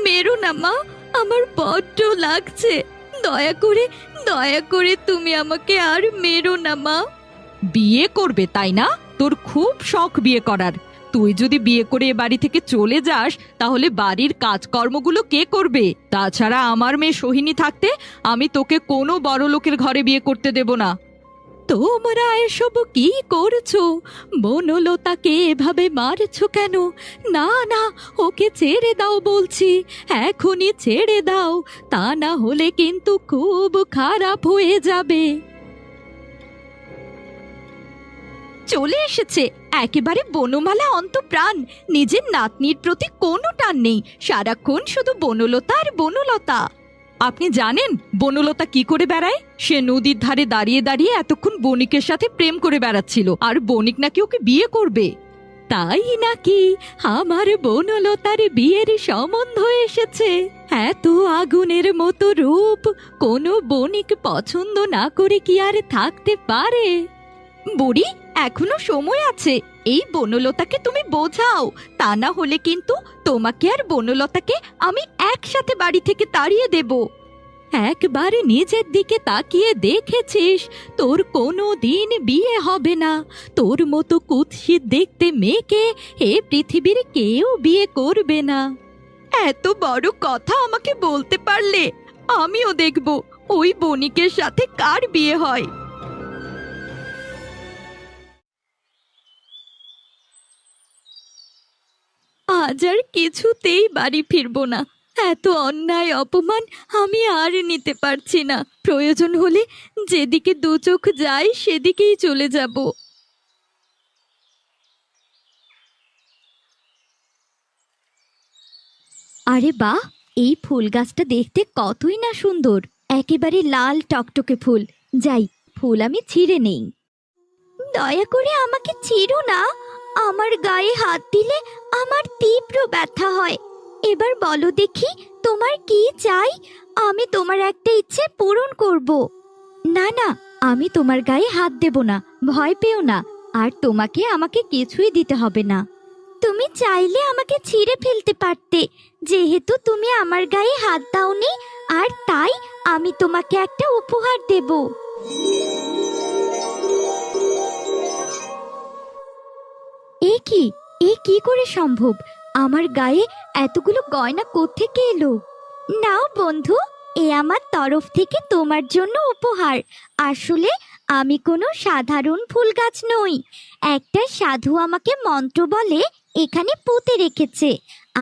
মেরো না মা, আমার বড্ড লাগছে। দয়া করে তুমি আমাকে আর মেরো না মা। বিয়ে করবে তাই না? তোর খুব শখ বিয়ে করার। তুই যদি বিয়ে করে এ বাড়ি থেকে চলে যাস তাহলে বাড়ির কাজকর্মগুলো কে করবে? তাছাড়া আমার মেয়ে সোহিনী থাকতে আমি তোকে কোনো বড় লোকের ঘরে বিয়ে করতে দেব না। তোমরা এসব কি করছো? বনলতাকে এভাবে মারছো কেন? না না, ওকে ছেড়ে দাও বলছি, এখনই ছেড়ে দাও, তা না হলে কিন্তু খুব খারাপ হয়ে যাবে। চলে এসেছে একেবারে বনমালা অন্তঃপ্রাণ। নিজের নাতনির প্রতি কোনো টান নেই, সারাক্ষণ শুধু বনলতা আর বনলতা। আপনি জানেন বনলতা কি করে বেড়ায়? সে নদীর ধারে দাঁড়িয়ে দাঁড়িয়ে এতক্ষণ বণিকের সাথে প্রেম করে বেড়াচ্ছিল, আর বণিক নাকি ওকে বিয়ে করবে। তাই নাকি? আমার বনলতার বিয়ের সম্বন্ধ এসেছে। এত আগুনের মতো রূপ কোনো বণিক পছন্দ না করে কি আর থাকতে পারে? বুড়ি, এখনো সময় আছে, এই বনলতাকে তুমি বোঝাও, তা না হলে কিন্তু তোমাকে আর বনলতাকে আমি একসাথে বাড়ি থেকে তাড়িয়ে দেব। একবার নিজের দিকে তাকিয়ে দেখেছিস তোর কোনো দিন বিয়ে হবে না। তোর মতো কুৎসিত দেখতে মেয়েকে এ পৃথিবীর কেউ বিয়ে করবে না। এত বড় কথা আমাকে বলতে পারলে আমিও দেখব ওই বণিকের সাথে কার বিয়ে হয়। আজ আর কিছুতেই বাড়ি ফিরবো না। এত অন্যায় অপমান আমি আর নিতে পারছি না। প্রয়োজন হলে যেদিকে দু চোখ যায় সেদিকেই চলে যাব। আরে বাহ, এই ফুল গাছটা দেখতে কতই না সুন্দর, একেবারে লাল টকটকে ফুল। যাই, ফুল আমি ছিঁড়ে নেই। দয়া করে আমাকে ছিঁড়ো না, আমার গায়ে হাত দিলে আমার তীব্র ব্যথা হয়। এবার বলো দেখি তোমার কি চাই, আমি তোমার একটা ইচ্ছে পূরণ করব। না না, আমি তোমার গায়ে হাত দেব না, ভয় পেও না। আর তোমাকে আমাকে কিছুই দিতে হবে না। তুমি চাইলে আমাকে ছিঁড়ে ফেলতে পারতে, যেহেতু তুমি আমার গায়ে হাত দাওনি, আর তাই আমি তোমাকে একটা উপহার দেব। এ কি করে সম্ভব? আমার গায়ে এতগুলো গয়না কোত্থেকে এলো? নাও বন্ধু, এ আমার তরফ থেকে তোমার জন্য উপহার। আসলে আমি কোনো সাধারণ ফুল গাছ নই। একটা সাধু আমাকে মন্ত্র বলে এখানে পুঁতে রেখেছে।